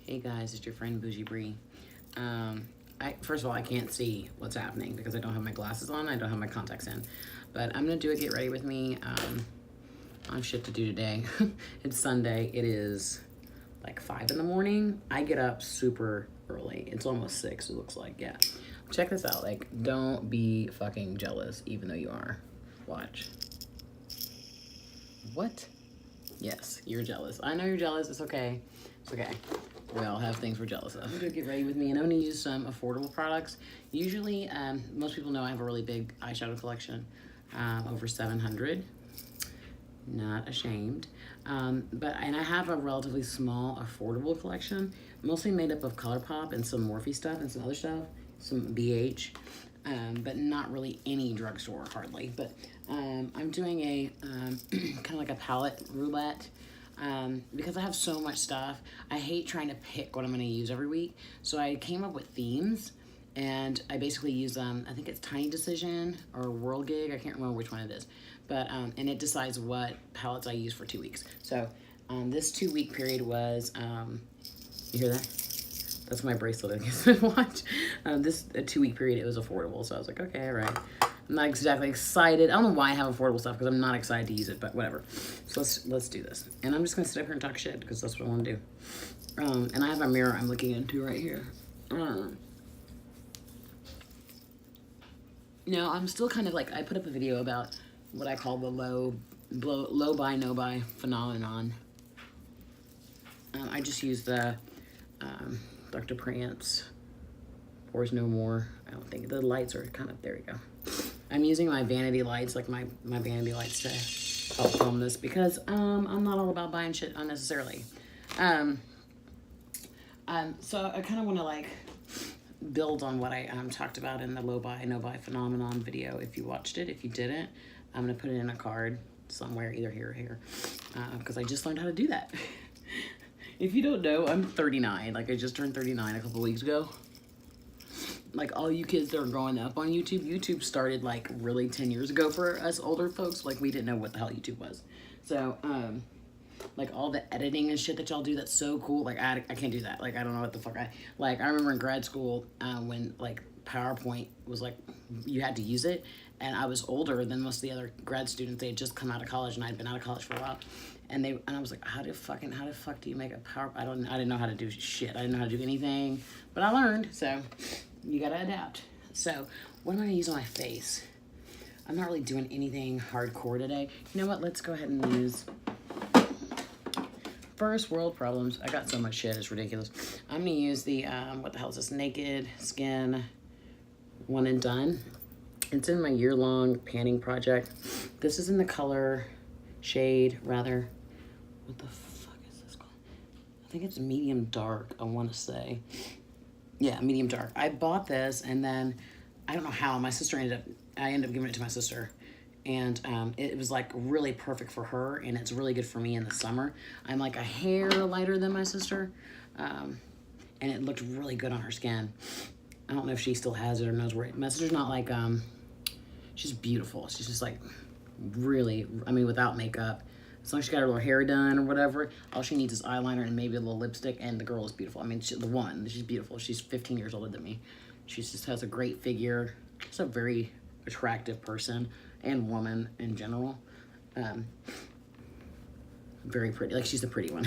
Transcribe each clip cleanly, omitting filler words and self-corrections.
Hey guys, it's your friend Bougie Bree. First of all, I can't see what's happening because I don't have my glasses on. I don't have my contacts in. But I'm gonna do a get ready with me. I have shit to do today. It's Sunday. It is like 5 in the morning. I get up super early. It's almost 6, it looks like. Yeah. Check this out. Like, don't be fucking jealous, even though you are. Watch. What? Yes, you're jealous. I know you're jealous. It's okay. It's okay. We all have things we're jealous of. I'm gonna get ready with me, and I'm gonna use some affordable products. Usually, most people know I have a really big eyeshadow collection, over 700. Not ashamed. And I have a relatively small, affordable collection, mostly made up of ColourPop and some Morphe stuff and some other stuff, some BH, but not really any drugstore, hardly. But I'm doing a kind of like a palette roulette. Because I have so much stuff, I hate trying to pick what I'm going to use every week. So I came up with themes, and I basically use, I think it's Tiny Decision or World Gig. I can't remember which one it is. But, and it decides what palettes I use for 2 weeks. So this 2-week period was, you hear that? That's my bracelet I guess I watch. This 2-week period, it was affordable. So I was like, okay, all right. I'm not exactly excited. I don't know why I have affordable stuff, because I'm not excited to use it, but whatever. So let's do this. And I'm just gonna sit up here and talk shit, because that's what I want to do. And I have a mirror I'm looking into right here. Now I'm still kind of like, I put up a video about what I call the low buy, no buy phenomenon. I just used the Dr. Prance Pores No More. I don't think the lights are kind of, there we go. I'm using my vanity lights, like my vanity lights, to help film this, because I'm not all about buying shit unnecessarily. So I kind of want to like build on what I talked about in the low buy, no buy phenomenon video. If you watched it, if you didn't, I'm gonna put it in a card somewhere, either here or here, because I just learned how to do that. If you don't know, I'm 39. Like, I just turned 39 a couple weeks ago. Like, all you kids that are growing up on YouTube started like really 10 years ago for us older folks. Like, we didn't know what the hell YouTube was. So, like, all the editing and shit that y'all do, that's so cool. Like, I can't do that. Like, I don't know what the fuck I remember in grad school, when like PowerPoint was like, you had to use it. And I was older than most of the other grad students. They had just come out of college, and I'd been out of college for a while. And I was like, how the fuck do you make a I didn't know how to do shit. I didn't know how to do anything, but I learned. So you gotta adapt. So what am I gonna use on my face? I'm not really doing anything hardcore today. You know what? Let's go ahead and use first world problems. I got so much shit, it's ridiculous. I'm gonna use the what the hell is this? Naked Skin One and Done. It's in my year-long panning project. This is in the color shade, rather. What the fuck is this called? I think it's medium dark, I want to say. Yeah, medium dark. I bought this, and then I don't know how I ended up giving it to my sister, and it was like really perfect for her, and it's really good for me in the summer. I'm like a hair lighter than my sister, and it looked really good on her skin. I don't know if she still has it or knows where my sister's not like she's beautiful. She's just like really, I mean, without makeup. As long as she got her little hair done or whatever, all she needs is eyeliner and maybe a little lipstick, and the girl is beautiful. I mean, she's beautiful. She's 15 years older than me. She just has a great figure. She's a very attractive person and woman in general. Very pretty. Like, she's a pretty one.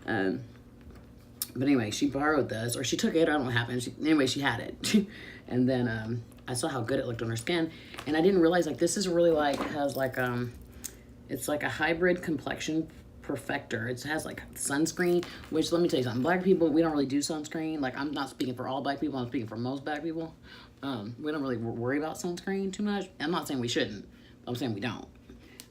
But anyway, she borrowed this, or she took it. I don't know what happened. Anyway, she had it. And then I saw how good it looked on her skin, and I didn't realize, like, this is really like, has like it's like a hybrid complexion perfector. It has like sunscreen, which, let me tell you something, black people, we don't really do sunscreen. Like, I'm not speaking for all black people, I'm speaking for most black people. We don't really worry about sunscreen too much. I'm not saying we shouldn't, I'm saying we don't.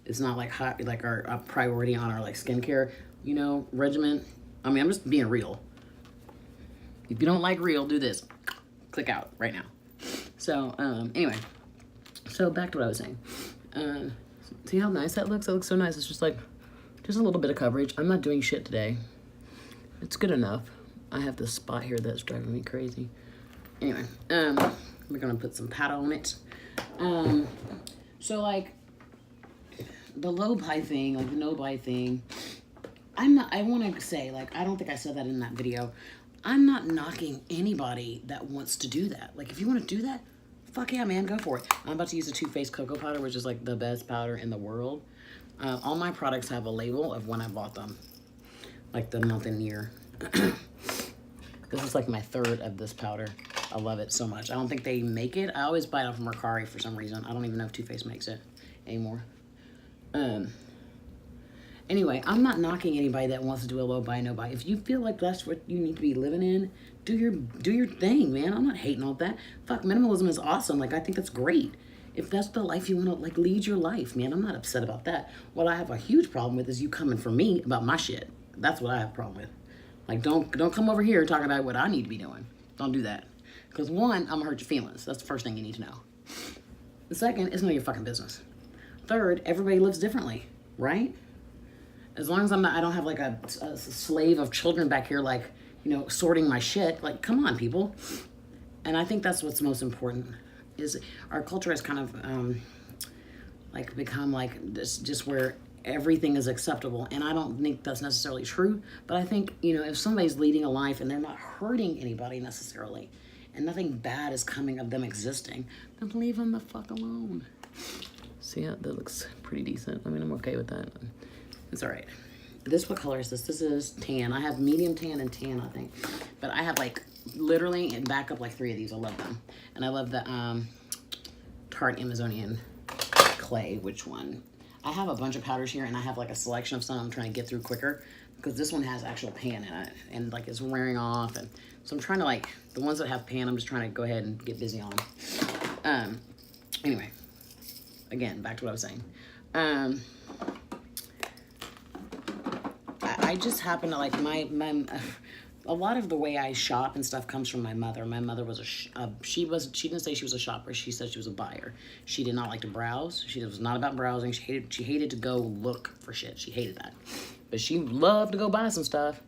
It's not like our priority on our like skincare, you know, regimen. I mean, I'm just being real. If you don't like real, do this. Click out right now. So, anyway, so back to what I was saying. See how nice that looks? It looks so nice. It's just like, just a little bit of coverage. I'm not doing shit today. It's good enough. I have this spot here that's driving me crazy. Anyway, we're gonna put some powder on it. So like, the low buy thing, like the no buy thing, I want to say, like, I don't think I said that in that video. I'm not knocking anybody that wants to do that. Like, if you want to do that, fuck yeah, man, go for it. I'm about to use the Too Faced Cocoa Powder, which is like the best powder in the world. All my products have a label of when I bought them, like the month and year. This is like my third of this powder. I love it so much. I don't think they make it. I always buy it off of Mercari for some reason. I don't even know if Too Faced makes it anymore. Anyway, I'm not knocking anybody that wants to do a low buy, no buy. If you feel like that's what you need to be living in, do your thing, man. I'm not hating all that. Fuck, minimalism is awesome. Like, I think that's great. If that's the life you want to, like, lead your life, man, I'm not upset about that. What I have a huge problem with is you coming for me about my shit. That's what I have a problem with. Like, don't come over here talking about what I need to be doing. Don't do that. Because one, I'm gonna hurt your feelings. That's the first thing you need to know. The second, it's none of your fucking business. Third, everybody lives differently, right? As long as I don't have like a slave of children back here, like, you know, sorting my shit. Like, come on, people. And I think that's what's most important. Is our culture has kind of like become like this, just where everything is acceptable. And I don't think that's necessarily true. But I think, you know, if somebody's leading a life and they're not hurting anybody necessarily, and nothing bad is coming of them existing, then leave them the fuck alone. See, yeah, that looks pretty decent. I mean, I'm okay with that. It's all right. This, what color is this? This is tan. I have medium tan and tan, I think. But I have like literally and back up like 3 of these. I love them. And I love the Tarte Amazonian clay. Which one? I have a bunch of powders here, and I have like a selection of some I'm trying to get through quicker, because this one has actual pan in it, and like it's wearing off. And so I'm trying to, like, the ones that have pan, I'm just trying to go ahead and get busy on. Anyway, again, back to what I was saying. I just happen to like a lot of the way I shop and stuff comes from my mother. My mother was she didn't say she was a shopper. She said she was a buyer. She did not like to browse. She was not about browsing. She hated to go look for shit. She hated that. But she loved to go buy some stuff.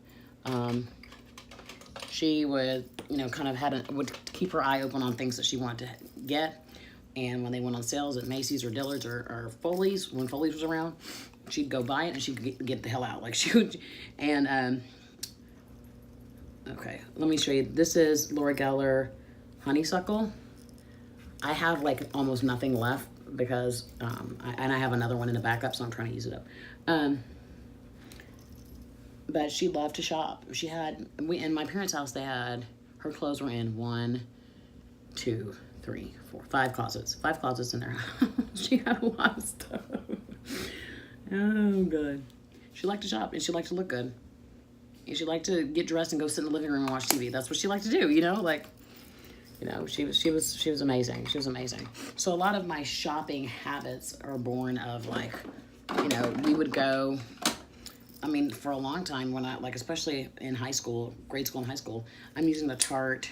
She would, you know, kind of would keep her eye open on things that she wanted to get. And when they went on sales at Macy's or Dillard's or Foley's, when Foley's was around, she'd go buy it and she'd get the hell out. Like, she would, and, okay, let me show you. This is Laura Geller Honeysuckle. I have like almost nothing left because, and I have another one in the backup, so I'm trying to use it up. But she loved to shop. She had, in my parents' house, they had, her clothes were in 1, 2, 3, 4, 5 closets. 5 closets in there. She had a lot of stuff. Oh, good. She liked to shop, and she liked to look good. And she liked to get dressed and go sit in the living room and watch TV. That's what she liked to do, you know? Like, you know, she was amazing. She was amazing. So a lot of my shopping habits are born of, like, you know, we would go, I mean, for a long time when I, like, especially in high school, grade school and high school, I'm using the Tarte,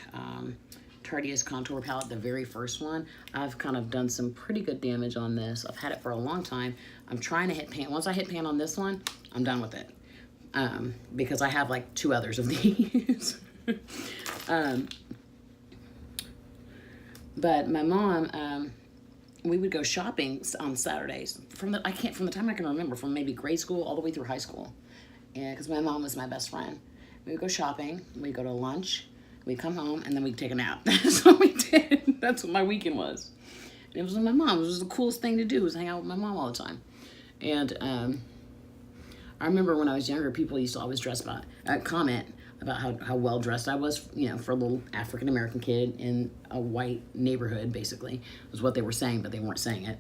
Tarte's Contour Palette, the very first one. I've kind of done some pretty good damage on this. I've had it for a long time. I'm trying to hit pan. Once I hit pan on this one, I'm done with it. Because I have like 2 others of these. But my mom, we would go shopping on Saturdays from the time I can remember, from maybe grade school all the way through high school. And because my mom was my best friend. We would go shopping, we'd go to lunch, we'd come home, and then we'd take a nap. That's what we did. That's what my weekend was. And it was with my mom. It was the coolest thing to do, was hang out with my mom all the time. And I remember when I was younger, people used to always comment about how well dressed I was, you know, for a little African American kid in a white neighborhood, basically, was what they were saying, but they weren't saying it.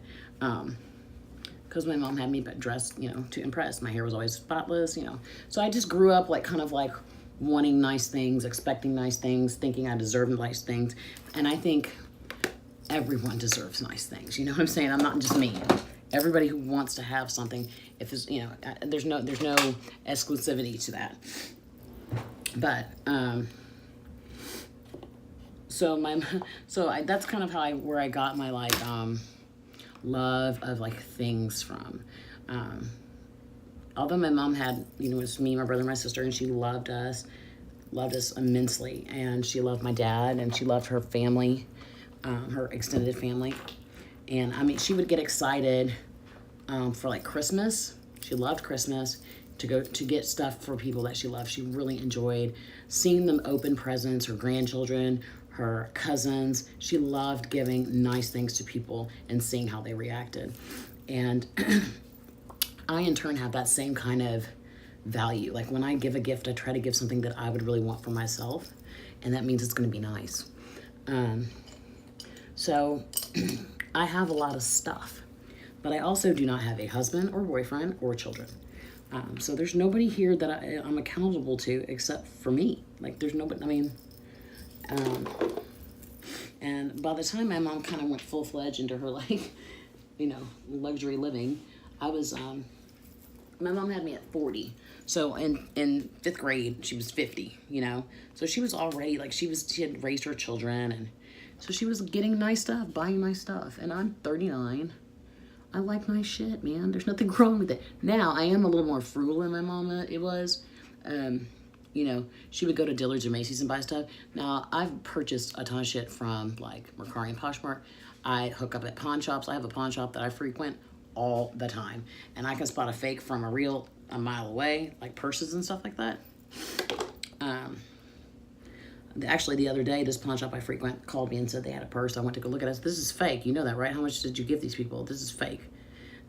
Because my mom had me dressed, you know, to impress. My hair was always spotless, you know. So I just grew up like kind of like wanting nice things, expecting nice things, thinking I deserved nice things. And I think everyone deserves nice things. You know what I'm saying? I'm not just me. Everybody who wants to have something, if it's, you know, there's no exclusivity to that. But that's kind of where I got my like love of like things from. Although my mom had, you know, it was me, my brother, and my sister, and she loved us immensely, and she loved my dad, and she loved her family, her extended family. And I mean, she would get excited for like Christmas. She loved Christmas, to get stuff for people that she loves. She really enjoyed seeing them open presents, her grandchildren, her cousins. She loved giving nice things to people and seeing how they reacted. And I, in turn, have that same kind of value. Like when I give a gift, I try to give something that I would really want for myself, and that means it's going to be nice. So I have a lot of stuff, but I also do not have a husband or boyfriend or children. So there's nobody here that I'm accountable to except for me. Like there's nobody, I mean, and by the time my mom kind of went full-fledged into her, like, you know, luxury living, I was, my mom had me at 40. So in 5th grade, she was 50, you know? So she was already, like, she had raised her children, and so she was getting nice stuff, buying nice stuff. And I'm 39. I like nice shit, man. There's nothing wrong with it. Now, I am a little more frugal than my mama was. You know, she would go to Dillard's or Macy's and buy stuff. Now, I've purchased a ton of shit from, like, Mercari and Poshmark. I hook up at pawn shops. I have a pawn shop that I frequent all the time. And I can spot a fake from a real a mile away, like purses and stuff like that. Actually, the other day, this pawn shop I frequent called me and said they had a purse. I went to go look at it. This is fake. You know that, right? How much did you give these people? This is fake.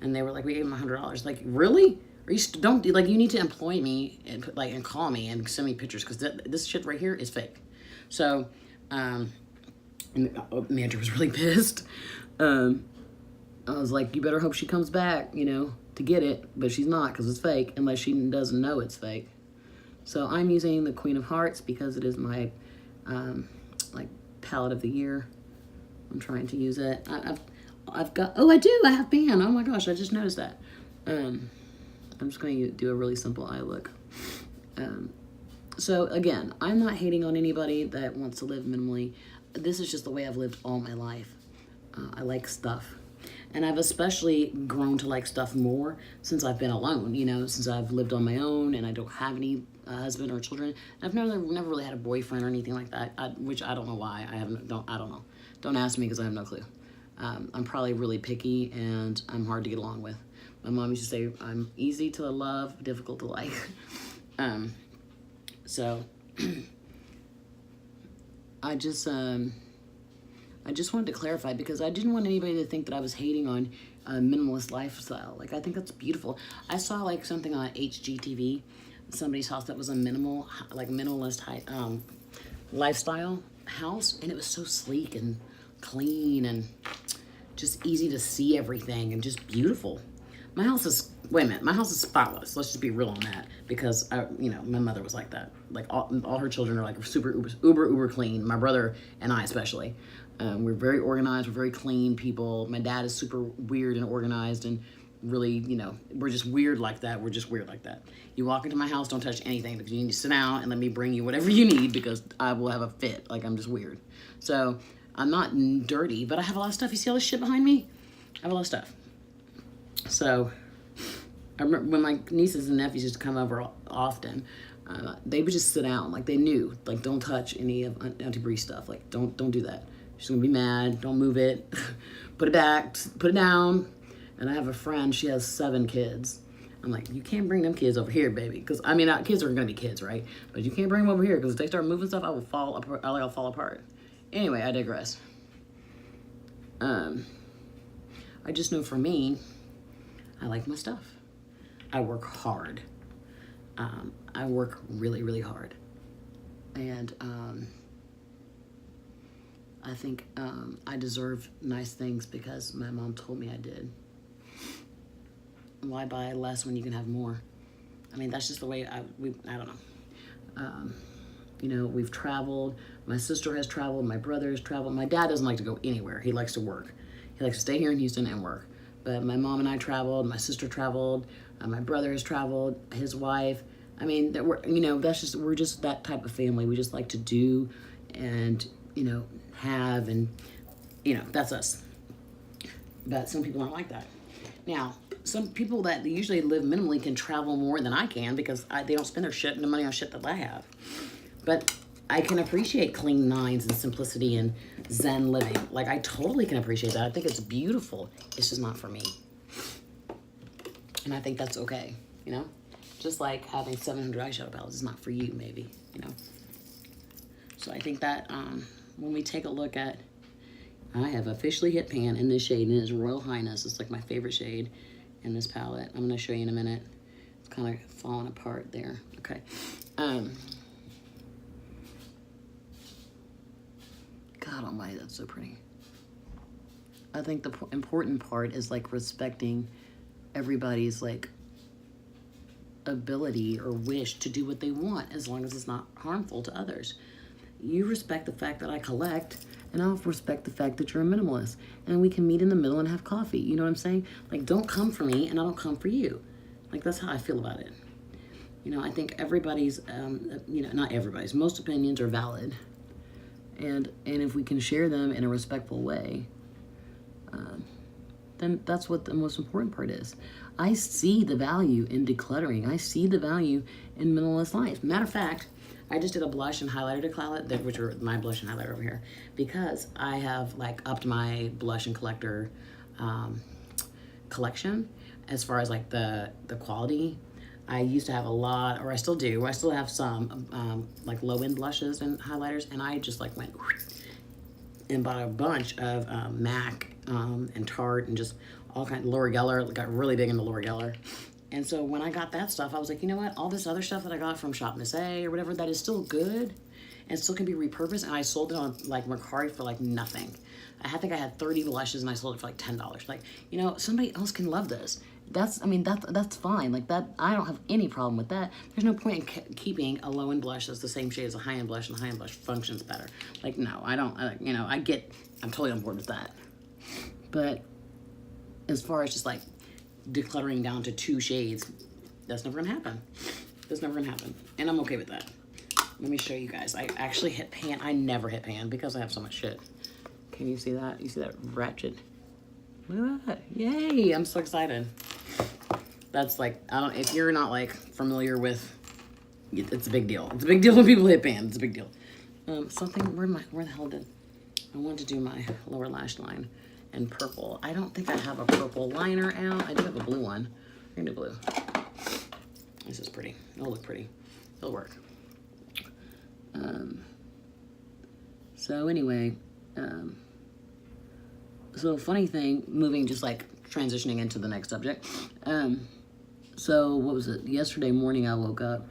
And they were like, we gave them $100. Like, really? Or you don't, like, you need to employ me and, like, and call me and send me pictures, because this shit right here is fake. So, and the manager was really pissed. I was like, you better hope she comes back, you know, to get it. But she's not, because it's fake, unless she doesn't know it's fake. So I'm using the Queen of Hearts because it is my, like, palette of the year. I'm trying to use it. I've got, oh, I do. I have Pan. Oh my gosh, I just noticed that. I'm just going to do a really simple eye look. So again, I'm not hating on anybody that wants to live minimally. This is just the way I've lived all my life. I like stuff. And I've especially grown to like stuff more since I've been alone, you know, since I've lived on my own and I don't have any husband or children. I've never really had a boyfriend or anything like that, which I don't know why. I don't know. Don't ask me because I have no clue. I'm probably really picky and I'm hard to get along with. My mom used to say I'm easy to love, difficult to like. So I just wanted to clarify because I didn't want anybody to think that I was hating on a minimalist lifestyle. Like, I think that's beautiful. I saw like something on HGTV, somebody's house that was a minimalist lifestyle house, and it was so sleek and clean and just easy to see everything and just beautiful. My house is, wait a minute, my house is spotless. Let's just be real on that, because you know, my mother was like that. Like all her children are like super uber clean. My brother and I especially. We're very organized. We're very clean people. My dad is super weird and organized and really, you know, we're just weird like that. We're just weird like that. You walk into my house, don't touch anything, because you need to sit down and let me bring you whatever you need, because I will have a fit. Like, I'm just weird. So I'm not dirty, but I have a lot of stuff. You see all this shit behind me? I have a lot of stuff. So I remember when my nieces and nephews used to come over often, they would just sit down. Like, they knew, like, don't touch any of Auntie Bree's stuff. Like, don't do that. She's gonna be mad. Don't move it. Put it back. Put it down. And I have a friend. She has 7 kids. I'm like, you can't bring them kids over here, baby. Because I mean, kids are gonna be kids, right? But you can't bring them over here, because if they start moving stuff, I'll fall apart. Anyway, I digress. I just know for me, I like my stuff. I work hard. I work really, really hard. And I think I deserve nice things because my mom told me I did. Why buy less when you can have more? I mean, that's just the way I don't know. You know, we've traveled. My sister has traveled. My brother has traveled. My dad doesn't like to go anywhere. He likes to work. He likes to stay here in Houston and work. But my mom and I traveled. My sister traveled. My brother has traveled. His wife. I mean, you know, we're just that type of family. We just like to do and, you know, have, and, you know, that's us. But some people aren't like that. Now, some people that usually live minimally can travel more than I can, because they don't spend their money on shit that I have. But I can appreciate clean nines and simplicity and Zen living. Like, I totally can appreciate that. I think it's beautiful. It's just not for me. And I think that's okay, you know? Just like having 700 eyeshadow palettes is not for you, maybe, you know. So I think that when we take a look at, I have officially hit pan in this shade, and it is Royal Highness. It's like my favorite shade in this palette. I'm gonna show you in a minute. It's kind of falling apart there. Okay. God almighty, that's so pretty. I think the important part is like respecting everybody's like ability or wish to do what they want, as long as it's not harmful to others. You respect the fact that I collect, and I'll respect the fact that you're a minimalist, and we can meet in the middle and have coffee. You know what I'm saying? Like, don't come for me and I don't come for you. Like, that's how I feel about it. You know, I think everybody's, you know, not everybody's, most opinions are valid. And if we can share them in a respectful way, then that's what the most important part is. I see the value in decluttering. I see the value in minimalist life. Matter of fact, I just did a blush and highlighter declutter, which are my blush and highlighter over here, because I have like upped my blush and collector collection as far as like the quality. I used to have a lot, or I still do. I still have some like low-end blushes and highlighters, and I just like went and bought a bunch of MAC and Tarte and just all kinds of Laura Geller. Got really big into Laura Geller. And so when I got that stuff, I was like, you know what? All this other stuff that I got from Shop Miss A or whatever, that is still good and still can be repurposed. And I sold it on like Mercari for like nothing. I think I had 30 blushes and I sold it for like $10. Like, you know, somebody else can love this. That's fine. Like that, I don't have any problem with that. There's no point in keeping a low-end blush that's the same shade as a high-end blush, and the high-end blush functions better. Like, no, I don't, you know, I'm totally on board with that. But as far as just like decluttering down to 2 shades, that's never gonna happen. That's never gonna happen. And I'm okay with that. Let me show you guys. I actually hit pan. I never hit pan because I have so much shit. Can you see that? You see that ratchet? Look at that. Yay, I'm so excited. That's like, if you're not like familiar with, it's a big deal. It's a big deal when people hit pan. It's a big deal. Where the hell I wanted to do my lower lash line in purple. I don't think I have a purple liner out. I do have a blue one. We're gonna do blue. This is pretty. It'll look pretty. It'll work. So anyway, so funny thing, moving, just like transitioning into the next subject. So what was it? Yesterday morning I woke up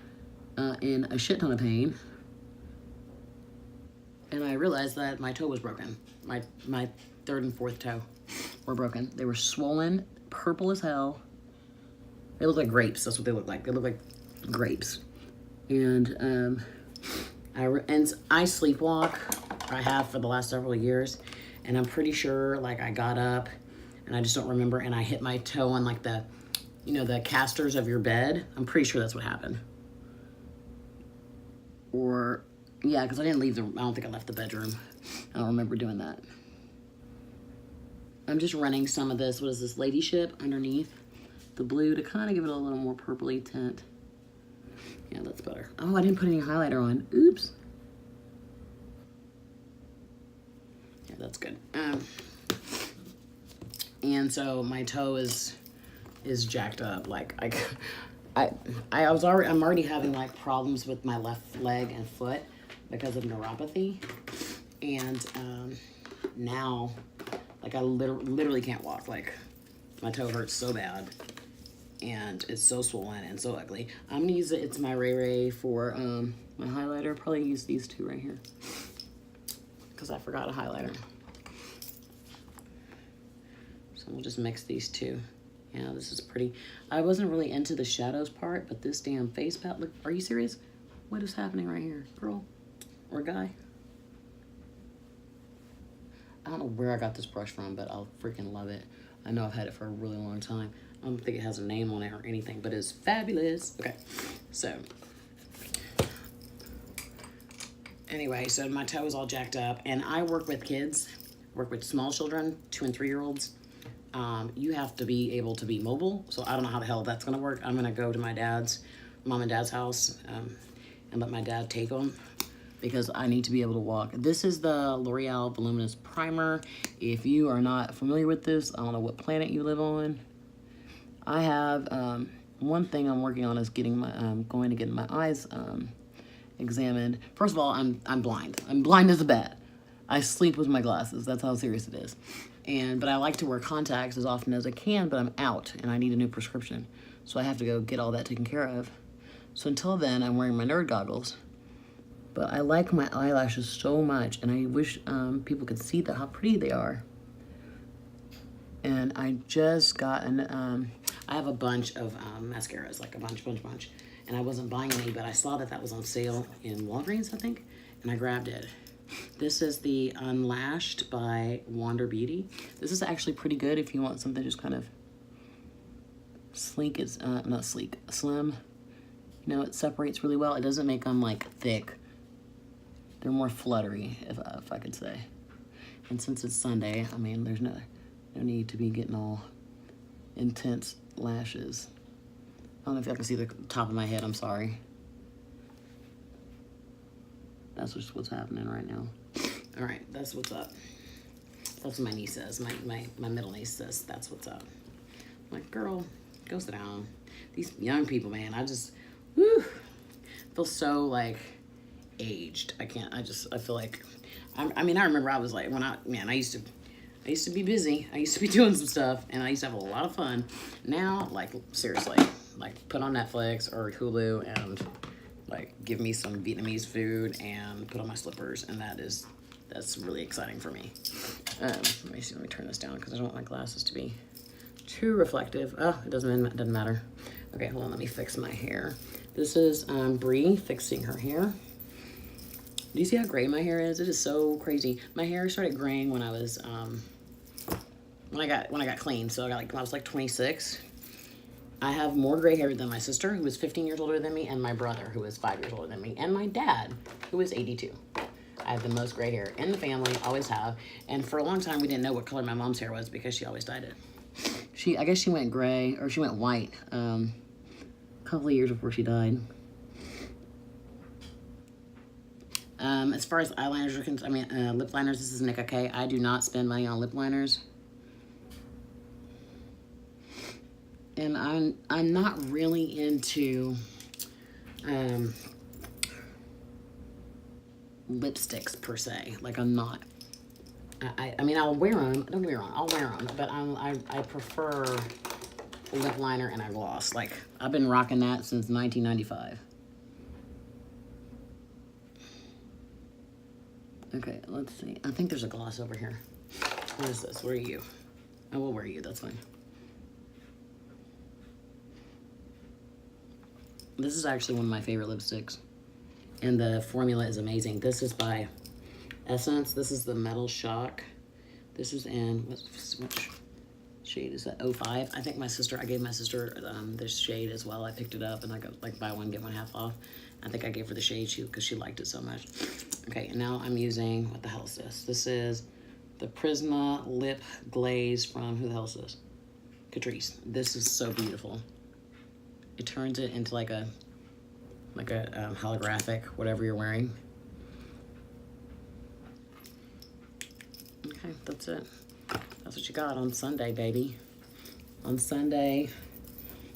in a shit ton of pain, and I realized that my toe was broken. My third and fourth toe were broken. They were swollen, purple as hell. They look like grapes. That's what they look like. They look like grapes. And I sleepwalk. I have for the last several years, and I'm pretty sure like I got up, and I just don't remember, and I hit my toe on like the, you know, the casters of your bed. I'm pretty sure that's what happened. Or yeah, because I didn't leave I don't think I left the bedroom. I don't remember doing that. I'm just running some of this, what is this, Ladyship underneath the blue to kind of give it a little more purpley tint. Yeah, that's better. Oh, I didn't put any highlighter on. Oops. Yeah, that's good. And so my toe is jacked up. Like I'm already having like problems with my left leg and foot because of neuropathy, and now like I literally can't walk. Like my toe hurts so bad, and it's so swollen and so ugly. I'm gonna use it. It's my Ray Ray for my highlighter. Probably use these two right here because I forgot a highlighter. So we'll just mix these two. Yeah, this is pretty. I wasn't really into the shadows part, but this damn face palette. Look, are you serious? What is happening right here, girl or guy? I don't know where I got this brush from, but I'll freaking love it. I know I've had it for a really long time. I don't think it has a name on it or anything, but it's fabulous. Okay, so anyway, so my toe is all jacked up, and I work with kids, work with small children, 2 and 3 year olds. You have to be able to be mobile, so I don't know how the hell that's gonna work. I'm gonna go to my mom and dad's house and let my dad take them because I need to be able to walk. This is the L'Oreal Voluminous Primer. If you are not familiar with this, I don't know what planet you live on. I have one thing I'm working on is getting my, going to get my eyes examined. First of all, I'm blind. I'm blind as a bat. I sleep with my glasses. That's how serious it is. But I like to wear contacts as often as I can, but I'm out and I need a new prescription. So I have to go get all that taken care of. So until then, I'm wearing my nerd goggles. But I like my eyelashes so much, and I wish people could see how pretty they are. And I just got I have a bunch of mascaras, like a bunch. And I wasn't buying any, but I saw that was on sale in Walgreens, I think, and I grabbed it. This is the Unlashed by Wander Beauty. This is actually pretty good if you want something just kind of sleek. It's not sleek, slim. You know, it separates really well. It doesn't make them like thick. They're more fluttery, if I could say. And since it's Sunday, I mean, there's no need to be getting all intense lashes. I don't know if y'all can see the top of my head, I'm sorry. That's just what's happening right now. All right, that's what's up. That's what my niece says. My middle niece says, that's what's up. I'm like, girl, go sit down. These young people, man, I just, whew, feel so like aged. I feel like, I mean, I remember I was like, I used to be busy. I used to be doing some stuff, and I used to have a lot of fun. Now, like, seriously, like, put on Netflix or Hulu and, like, give me some Vietnamese food and put on my slippers, and that's really exciting for me. Let me turn this down because I don't want my glasses to be too reflective. Oh, it doesn't matter. Okay, hold on, let me fix my hair. This is Bree fixing her hair. Do you see how gray my hair is? It is so crazy. My hair started graying when I was when I got clean. So when I was like 26. I have more gray hair than my sister, who is 15 years older than me, and my brother, who is 5 years older than me, and my dad, who is 82. I have the most gray hair in the family, always have. And for a long time, we didn't know what color my mom's hair was because she always dyed it. I guess she went gray, or she went white a couple of years before she died. As far as eyeliners are concerned, lip liners, this is Nicka K. I do not spend money on lip liners. And I'm not really into lipsticks per se. Like, I'm not. I mean, I'll wear them. Don't get me wrong, I'll wear them. But I prefer lip liner and a gloss. Like, I've been rocking that since 1995. Okay, let's see. I think there's a gloss over here. What is this? Where are you? I will wear you. That's fine. This is actually one of my favorite lipsticks. And the formula is amazing. This is by Essence. This is the Metal Shock. This is in, which shade is that? 05. I think I gave my sister this shade as well. I picked it up and I got like buy one, get one half off. I think I gave her the shade because she liked it so much. Okay, and now I'm using, what the hell is this? This is the Prisma Lip Glaze from, who the hell is this? Catrice. This is so beautiful. It turns it into like a holographic, whatever you're wearing. Okay, that's it. That's what you got on Sunday, baby. On Sunday,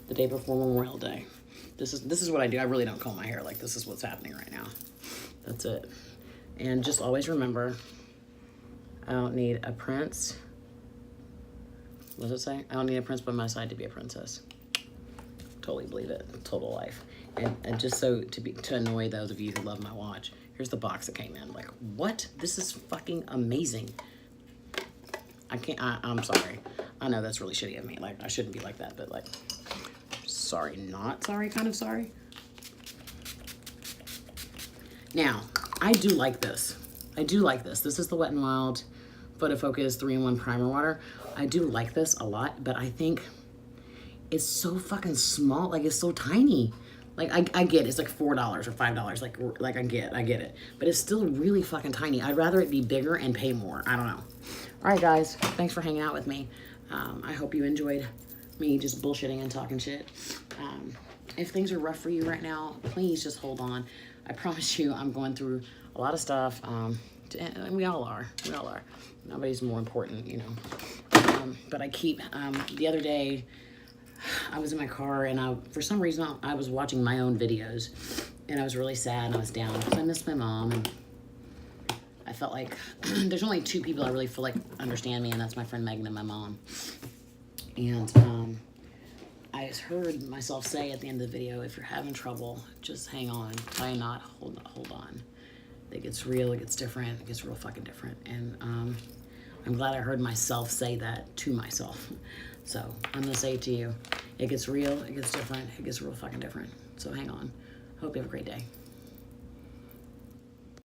the day before Memorial Day. This is what I do. I really don't comb my hair. Like, this is what's happening right now. That's it. And just always remember, I don't need a prince. What does it say? I don't need a prince by my side to be a princess. Totally believe it. Total life. And just so to annoy those of you who love my watch, here's the box that came in. Like, what? This is fucking amazing. I'm sorry. I know that's really shitty of me. Like, I shouldn't be like that, but like, sorry, not sorry, kind of sorry. Now, I do like this. I do like this. This is the Wet n Wild Photo Focus 3-in-1 Primer Water. I do like this a lot, but I think it's so fucking small. Like, it's so tiny. Like, I get it. It's like $4 or $5. Like I get it. But it's still really fucking tiny. I'd rather it be bigger and pay more. I don't know. All right, guys. Thanks for hanging out with me. I hope you enjoyed me just bullshitting and talking shit. If things are rough for you right now, please just hold on. I promise you I'm going through a lot of stuff. And we all are. We all are. Nobody's more important, you know. But I keep, the other day, I was in my car and for some reason, I was watching my own videos and I was really sad and I was down because I missed my mom and I felt like there's only two people I really feel like understand me, and that's my friend Megan and my mom. And I just heard myself say at the end of the video, if you're having trouble, just hang on. Try not, hold on. It gets real, it gets different, it gets real fucking different. And I'm glad I heard myself say that to myself. So I'm gonna say it to you. It gets real, it gets different, it gets real fucking different. So hang on. Hope you have a great day.